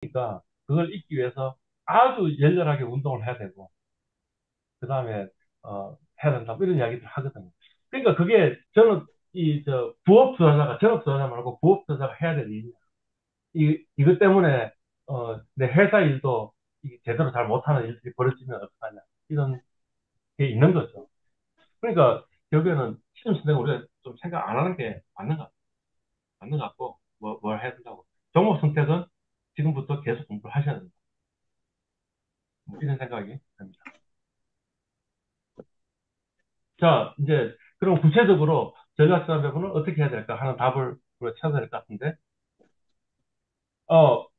그러니까 그걸 잊기 위해서 아주 열렬하게 운동을 해야 되고, 그 다음에, 해야 된다. 뭐 이런 이야기들 하거든요. 그러니까 그게 저는 부업 투자자가, 전업 투자자 말고 부업 투자자가 해야 될 일이냐. 이것 때문에, 내 회사 일도 제대로 잘 못하는 일들이 벌어지면 어떡하냐. 이런 게 있는 거죠. 그러니까 결국에는 시험 선택은 우리가 좀 생각 안 하는 게 맞는 것 같고, 뭘 해야 된다고. 종목 선택은 지금부터 계속 공부를 하셔야 된다. 뭐 이런 생각이 듭니다. 자, 이제, 그럼 구체적으로 전략자배분은 어떻게 해야 될까 하는 답을 우리가 찾아야 될 것 같은데, 어,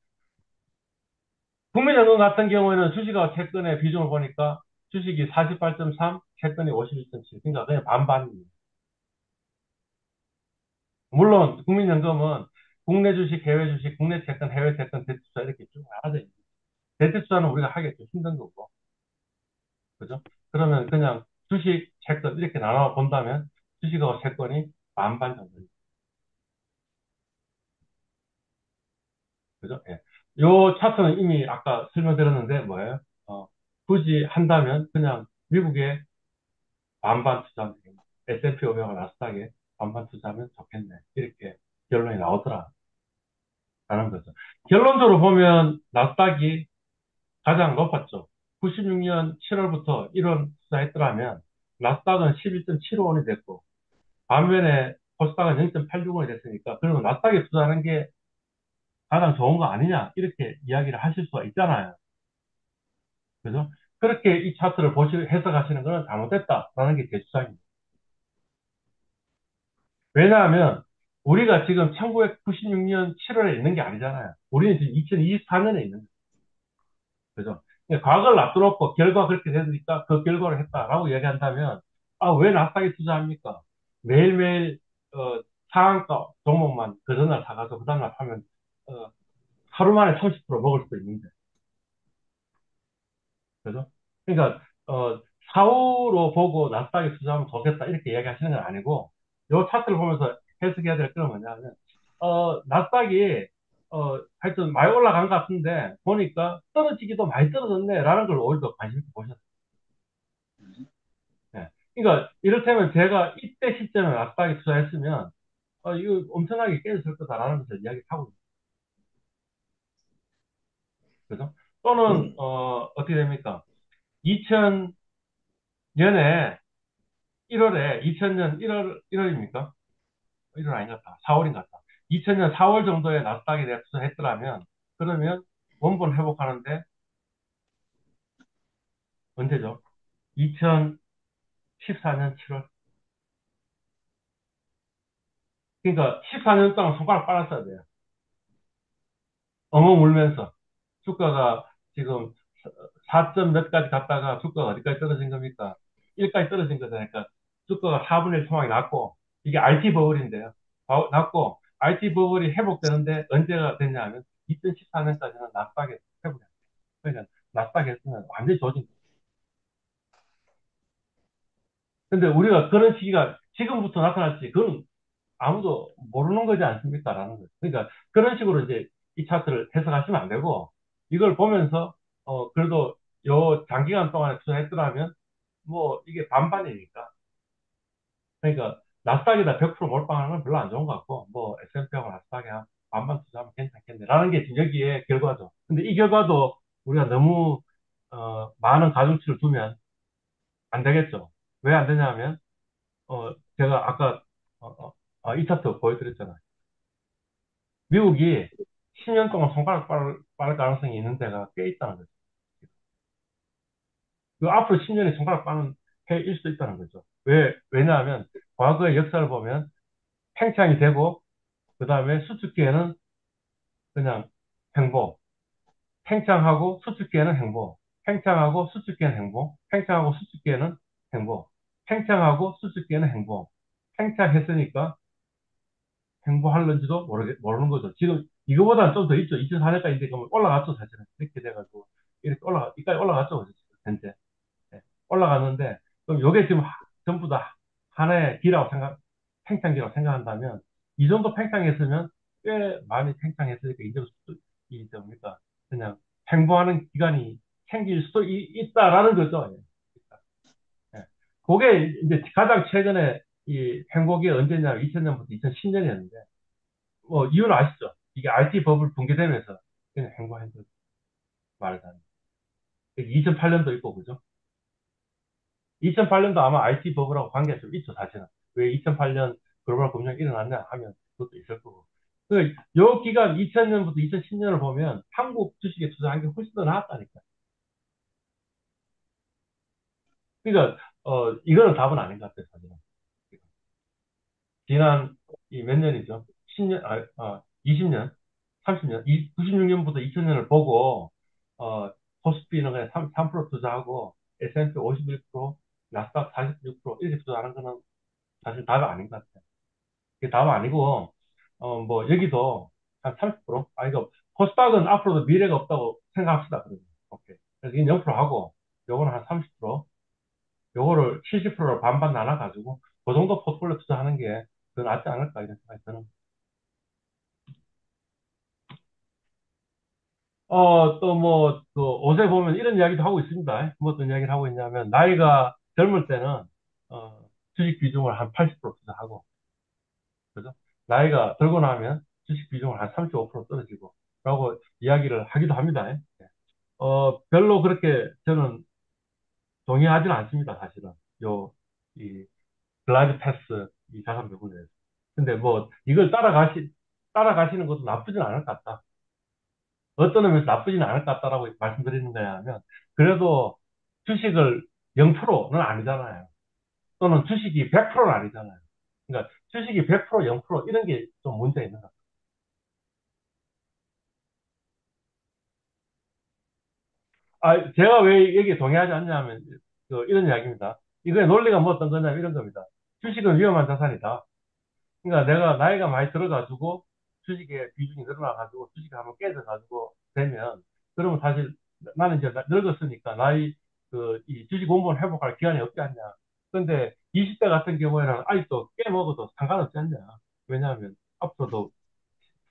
국민연금 같은 경우에는 주식하고 채권의 비중을 보니까 주식이 48.3, 채권이 51.7. 그러니까 그냥 반반입니다. 물론, 국민연금은 국내 주식, 해외 주식, 국내 채권, 해외 채권, 대투자 이렇게 쭉 나눠져 있습니다. 대투자는 우리가 하겠죠. 힘든 거고. 그죠? 그러면 그냥 주식, 채권 이렇게 나눠 본다면 주식하고 채권이 반반 정도. 그죠? 예. 요 차트는 이미 아까 설명드렸는데 뭐예요? 어, 굳이 한다면 그냥 미국에 반반 투자하면 되겠네. S&P 500과 나스닥에 반반 투자하면 좋겠네. 이렇게 결론이 나오더라라는 거죠. 결론적으로 보면 나스닥이 가장 높았죠. 96년 7월부터 1월 투자했더라면 나스닥은 11.75원이 됐고 반면에 코스닥은 0.86원이 됐으니까 그러면 나스닥에 투자하는 게 가장 좋은 거 아니냐 이렇게 이야기를 하실 수가 있잖아요. 그죠? 그렇게 이 차트를 해석하시는 것은 잘못됐다라는 게 제 주장입니다. 왜냐하면 우리가 지금 1996년 7월에 있는 게 아니잖아요. 우리는 지금 2024년에 있는 거예요. 그죠? 그러니까 과거를 놔둬놓고 결과 그렇게 되니까 그 결과를 했다라고 얘기한다면 아, 왜 나스닥에 투자합니까? 매일매일 상한가 종목만 그 전날 사가서 그 다음날 사면 어, 하루 만에 30% 먹을 수도 있는데 그죠? 그러니까, 사후로 보고 나스닥에 투자하면 좋겠다, 이렇게 이야기하시는 건 아니고, 요 차트를 보면서 해석해야 될 건 뭐냐면, 나스닥이, 하여튼 많이 올라간 것 같은데, 보니까 떨어지기도 많이 떨어졌네, 라는 걸 오히려 더 관심 있게 보셨어요. 예. 그러니까, 이를테면 제가 이때 시점에 나스닥에 투자했으면, 이거 엄청나게 깨졌을 거다라는 것을 이야기하고 있어요. 그죠? 또는, 어떻게 됩니까? 2000년에 1월에 2000년 1월입니까? 1월 아닌 것 같다. 4월인 것 같다. 2000년 4월 정도에 나스닥에 대해 투자했더라면 그러면 원본 회복하는데 언제죠? 2014년 7월. 그러니까 14년 동안 손가락 빨았어야 돼요. 엉엉 울면서 주가가 지금 4점 몇 까지 갔다가 주가가 어디까지 떨어진 겁니까? 1까지 떨어진 거잖아요. 그러니까 주가가 4분의 1 상황이 났고 이게 IT 버블인데요. 났고 IT 버블이 회복되는데 언제가 됐냐 하면 2014년까지는 나스닥에 회복이 안 돼요. 그러니까 나스닥에서는 완전히 조진 거예요. 근데 우리가 그런 시기가 지금부터 나타날지 그건 아무도 모르는 거지 않습니까? 라는 거죠. 그러니까 그런 식으로 이제 이 차트를 해석하시면 안 되고 이걸 보면서 그래도 요 장기간 동안에 투자했더라면 뭐 이게 반반이니까 그러니까 나스닥에다 100% 몰빵하는 건 별로 안 좋은 것 같고 뭐 S&P하고 나스닥에 한 반반 투자하면 괜찮겠네라는 게 지금 여기에 결과죠. 근데 이 결과도 우리가 너무 많은 가중치를 두면 안 되겠죠. 왜 안 되냐면 제가 아까 어, 어, 이 차트 보여드렸잖아요. 미국이 10년 동안 손가락 빠를 가능성이 있는 데가 꽤 있다는 거죠. 그 앞으로 10년에 손가락 빠는 해일 수도 있다는 거죠. 왜냐하면 과거의 역사를 보면 팽창이 되고 그 다음에 수축기에는 그냥 행보, 팽창하고 수축기에는 행보, 팽창하고 수축기에는 행보, 팽창하고 수축기에는 행보, 팽창하고 수축기에는 행보, 팽창했으니까 행보할는지도 모르는 거죠. 지금 이거보다는 좀 더 있죠. 2004년까지 이제 그러면 올라갔죠, 사실은. 이렇게 돼가지고. 이렇게 이까지 올라갔죠, 지금, 현재. 예, 올라갔는데, 그럼 요게 지금 전부 다 하나의 팽창기라고 생각한다면, 이 정도 팽창했으면 꽤 많이 팽창했으니까, 이제 뭡니까? 그냥 횡보하는 기간이 생길 수도 있다라는 거죠. 예. 그게 이제 가장 최근에 이 행복이 언제냐, 2000년부터 2010년이었는데, 뭐, 이유는 아시죠? 이게 IT 버블 붕괴되면서 그냥 행복한 거죠. 말하자면. 2008년도 있고, 그죠? 2008년도 아마 IT 버블하고 관계가 좀 있죠, 사실은. 왜 2008년 글로벌 금융이 일어났냐 하면 그것도 있을 거고. 요 기간 2000년부터 2010년을 보면 한국 주식에 투자한 게 훨씬 더 나았다니까. 그러니까, 이거는 답은 아닌 것 같아요, 사실은. 지난 이 몇 년이죠? 10년, 20년, 30년, 96년부터 2000년을 보고, 어, 코스피는 그냥 3% 투자하고, S&P 51%, 나스닥 46% 이렇게 투자하는 거는 사실 답이 아닌 것 같아요. 그게 답은 아니고, 뭐, 여기도 한 30%? 이거, 코스닥은 앞으로도 미래가 없다고 생각합시다. 그러면. 오케이. 그래서 이건 0% 하고, 요거는 한 30%, 요거를 70%로 반반 나눠가지고, 그 정도 포트폴리오 투자하는 게 더 낫지 않을까, 이런 생각이 드는. 또 뭐, 그, 옷에 보면 이런 이야기도 하고 있습니다. 뭐 어떤 이야기를 하고 있냐면, 나이가 젊을 때는, 주식 비중을 한 80% 투자하고, 그죠? 나이가 들고 나면 주식 비중을 한 35% 떨어지고, 라고 이야기를 하기도 합니다. 예. 별로 그렇게 저는 동의하지는 않습니다, 사실은. 이, 글라이드 패스, 이 자산 배분에 대해서. 근데 뭐, 이걸 따라가시는 것도 나쁘진 않을 것 같다. 어떤 의미에서 나쁘진 않을 것 같다라고 말씀드리는 거냐 하면, 그래도 주식을 0%는 아니잖아요. 또는 주식이 100%는 아니잖아요. 그러니까 주식이 100%, 0% 이런 게 좀 문제 있는 것 같아요. 제가 왜 여기에 동의하지 않냐면, 이런 이야기입니다. 이거의 논리가 뭐 어떤 거냐면 이런 겁니다. 주식은 위험한 자산이다. 그러니까 내가 나이가 많이 들어가지고 주식의 비중이 늘어나가지고 주식이 한번 깨져가지고 되면 그러면 사실 나는 이제 늙었으니까 이 주식 원본 회복할 기간이 없지 않냐. 근데 20대 같은 경우에는 아직도 깨먹어도 상관없지 않냐. 왜냐하면 앞으로도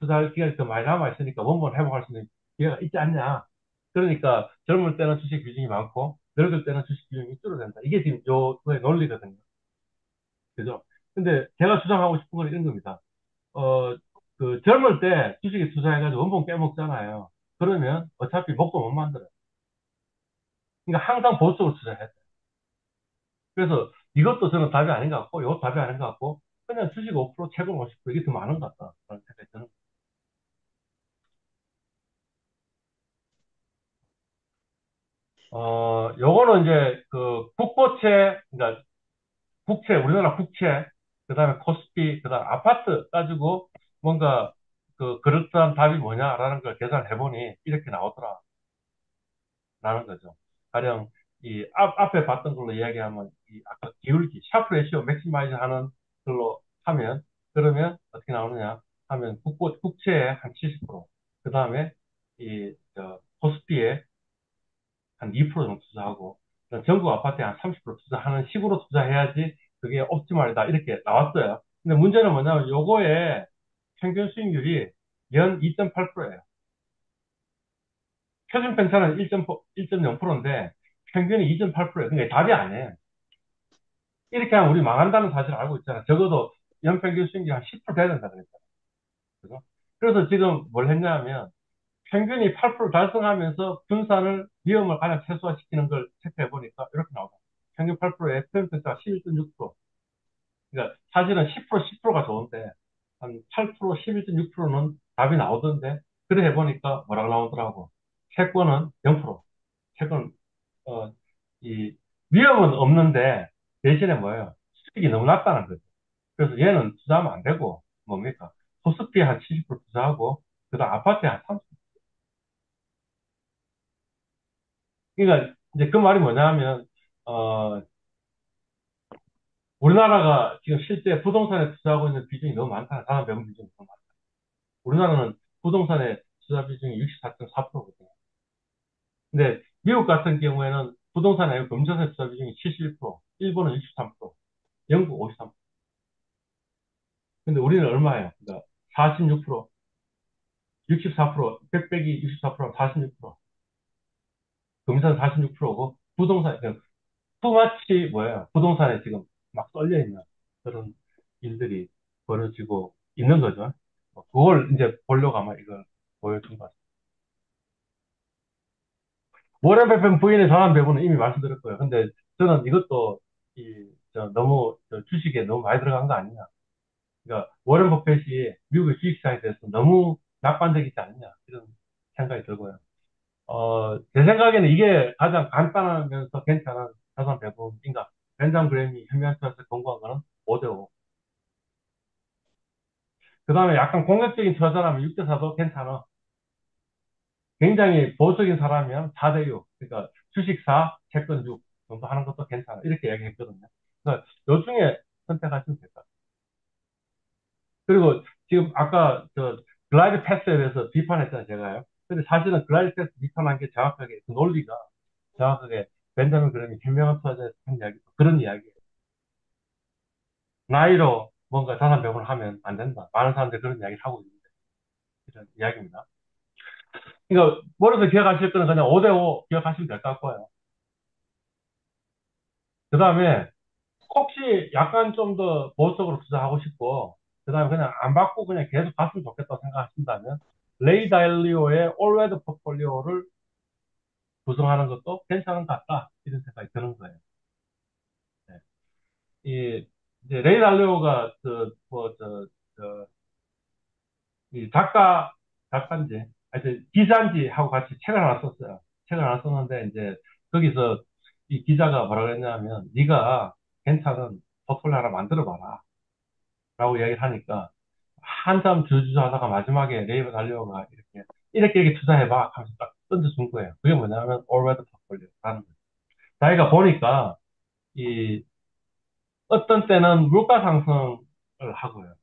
투자할 기간이 더 많이 남아있으니까 원본 회복할 수 있는 기회가 있지 않냐. 그러니까 젊을 때는 주식 비중이 많고 늙을 때는 주식 비중이 줄어든다. 이게 지금 요거의 논리거든요. 그죠? 근데 제가 주장하고 싶은 건 이런 겁니다. 어, 젊을 때 주식에 투자해가지고 원본 깨먹잖아요. 그러면 어차피 목도 못 만들어요. 그러니까 항상 보수적으로 투자해야 돼요. 그래서 이것도 저는 답이 아닌 것 같고, 이것도 답이 아닌 것 같고, 그냥 주식 5%, 채권 50% 이게 더 많은 것 같다. 그런 생각이 드는 요거는 이제 국보채, 그러니까 국채, 우리나라 국채, 그 다음에 코스피, 그 다음에 아파트 가지고 뭔가 그럴듯한 답이 뭐냐라는 걸 계산해 보니 이렇게 나오더라. 라는 거죠. 가령 앞에 봤던 걸로 이야기하면 아까 기울기 샤프 레시오 맥시마이즈 하는 걸로 하면 그러면 어떻게 나오느냐 하면 국채의 한 70%, 그 다음에 코스피에 한 2% 정도 투자하고 전국 아파트에 한 30% 투자하는 식으로 투자해야지 그게 옵티멀이다 이렇게 나왔어요. 근데 문제는 뭐냐면 요거의 평균 수익률이 연 2.8%예요. 표준 편차는 1.0%인데 평균이 2.8%예요. 그러니까 답이 아니에요. 이렇게 하면 우리 망한다는 사실을 알고 있잖아. 적어도 연평균 수익률이 한 10% 돼야 된다 그랬잖아. 그죠? 그래서 지금 뭘 했냐면 평균이 8% 달성하면서 분산을 위험을 가장 최소화시키는 걸 체크해 보니까 이렇게 나오다. 평균 8%에 표준 편차가 11.6%. 그러니까 사실은 10%, 10%가 좋은데 한 8%, 11.6%는 답이 나오던데 그래 해보니까 뭐라고 나오더라고. 채권은 0%. 채권 어, 이 위험은 없는데 대신에 뭐예요? 수익이 너무 낮다는 거죠. 그래서 얘는 투자하면 안 되고 뭡니까? 코스피에 한 70% 투자하고 그다음 아파트에 한 30%. 그러니까 이제 그 말이 뭐냐면 어, 우리나라가 지금 실제 부동산에 투자하고 있는 비중이 너무 많다. 자산 배분 비중이 너무 많다. 우리나라는 부동산에 투자 비중이 64.4%거든요. 근데 미국 같은 경우에는 부동산에 금전세 투자 비중이 71%, 일본은 63%, 영국 53%. 근데 우리는 얼마예요? 그러니까 46%, 64%. 100 빼기 64%, 46%. 금산 46%고, 부동산, 투마치 뭐예요? 부동산에 지금 막 쏠려 있는 그런 일들이 벌어지고 있는 거죠. 그걸 이제 보려고 아마 이걸 보여준 것 같아요. 워렌 버핏 부인의 전환 배분은 이미 말씀드렸고요. 근데 저는 이것도 너무 주식에 너무 많이 들어간 거 아니냐. 그러니까 워렌 버핏이 미국의 주식시장에 대해서 너무 낙관적이지 않느냐 이런 생각이 들고요. 제 생각에는 이게 가장 간단하면서 괜찮은 자산 배분인가. 벤자민 그램이 현명한테서 공부한 거는 5대5. 그 다음에 약간 공격적인 투자자라면 6대4도 괜찮아. 굉장히 보수적인 사람이면 4대6. 그러니까 주식 4, 채권 6 정도 하는 것도 괜찮아. 이렇게 이야기했거든요. 그래서 요 중에 선택하시면 될 것 같아요. 그리고 지금 아까 글라이드 패스에 대해서 비판했잖아요, 제가요. 근데 사실은 글라이드 패스 비판한 게 정확하게 그 논리가 정확하게 벤자민 그램이 현명한 투자자에서 한 이야기, 그런 이야기예요. 나이로 뭔가 자산 배분을 하면 안 된다. 많은 사람들이 그런 이야기를 하고 있는데, 이런 이야기입니다. 그러니까 머리에서 기억하실 거는 그냥 5대5 기억하시면 될 것 같고요. 그 다음에 혹시 약간 좀 더 보수적으로 투자하고 싶고, 그 다음에 그냥 안 받고 그냥 계속 갔으면 좋겠다고 생각하신다면, 레이 달리오의 올웨더 포트폴리오를 구성하는 것도 괜찮은 것 같다. 이런 생각이 드는 거예요. 네. 이제 레이 달리오가 이 작가인지, 하여튼 기자인지 하고 같이 책을 하나 썼어요. 책을 하나 썼는데, 이제 거기서 이 기자가 뭐라 그랬냐면, 네가 괜찮은 포트폴리오 하나 만들어봐라. 라고 이야기를 하니까, 한참 주저주저 하다가 마지막에 네이버 달려가 이렇게 투자해봐. 하면서 딱 던져준 거예요. 그게 뭐냐면, 올웨더 포트폴리오라는 거예요. 자기가 보니까, 이, 어떤 때는 물가 상승을 하고요.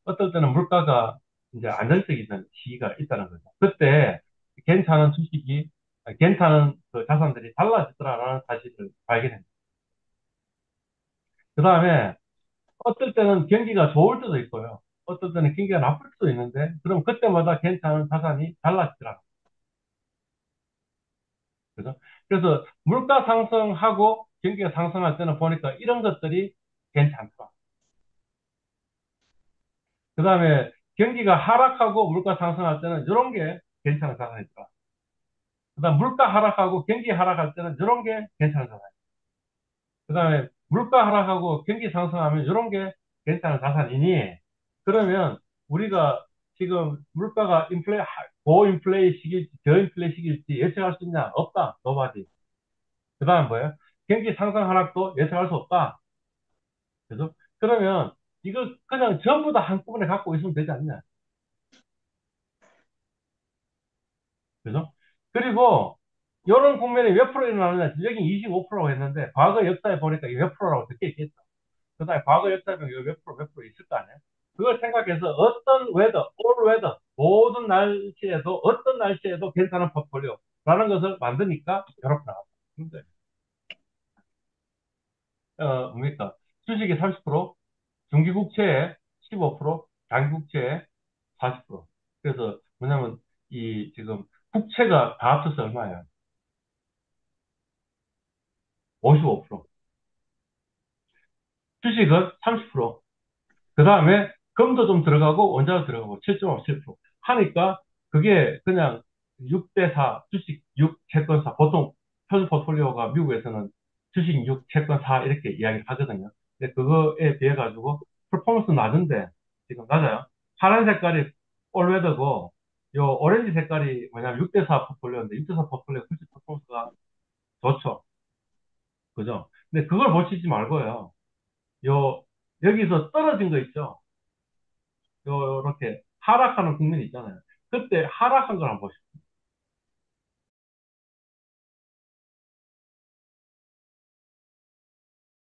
어떨 때는 물가가 이제 안정적인 시기가 있다는 거죠. 그때 괜찮은 주식이, 괜찮은 그 자산들이 달라지더라라는 사실을 발견했습니다. 그 다음에 어떨 때는 경기가 좋을 때도 있고요. 어떨 때는 경기가 나쁠 수도 있는데, 그럼 그때마다 괜찮은 자산이 달라지더라. 그죠? 그래서 물가 상승하고 경기가 상승할 때는 보니까 이런 것들이 괜찮다. 그 다음에 경기가 하락하고 물가 상승할 때는 이런 게 괜찮은 자산이더라. 그다음 물가 하락하고 경기 하락할 때는 이런 게 괜찮은 자산. 그다음에 물가 하락하고 경기 상승하면 이런 게 괜찮은 자산이니 그러면 우리가 지금 물가가 고인플레이 시기일지 저인플레이 시기일지 예측할 수 있냐? 없다. 노바디. 그다음 뭐예요? 경기 상승 하락도 예측할 수 없다. 그죠? 그러면 이거 그냥 전부 다 한꺼번에 갖고 있으면 되지 않냐? 그죠? 그리고 이런 국면이 몇 프로 일어나느냐? 여기 25%라고 했는데 과거 역사에 보니까 이게 몇 프로라고 적혀 있겠죠. 그 다음에 과거 역사에 보면 몇 프로 있을 거 아니에요? 그걸 생각해서 어떤 웨더, 올 웨더, 모든 날씨에도 어떤 날씨에도 괜찮은 포트폴리오라는 것을 만드니까 이렇게 나왔다. 근데 뭡니까? 주식이 30%, 중기국채에 15%, 장기국채에 40%. 그래서 뭐냐면 이 지금 국채가 다 합쳐서 얼마예요? 55%. 주식은 30%. 그 다음에 금도 좀 들어가고 원자도 들어가고 7.57% 하니까 그게 그냥 6대4 주식 6 채권 4 보통 표준 포트폴리오가 미국에서는 주식 6 채권 4 이렇게 이야기를 하거든요. 근데 그거에 비해 가지고 퍼포먼스 낮은데 지금 낮아요. 파란 색깔이 올웨더고 요 오렌지 색깔이 뭐냐면 6대4 포트폴리오인데 6대4 포트폴리오 훨씬 퍼포먼스가 좋죠. 그죠? 근데 그걸 보시지 말고요. 요 여기서 떨어진 거 있죠. 요렇게 하락하는 국면이 있잖아요. 그때 하락한 걸 한번 보십시오.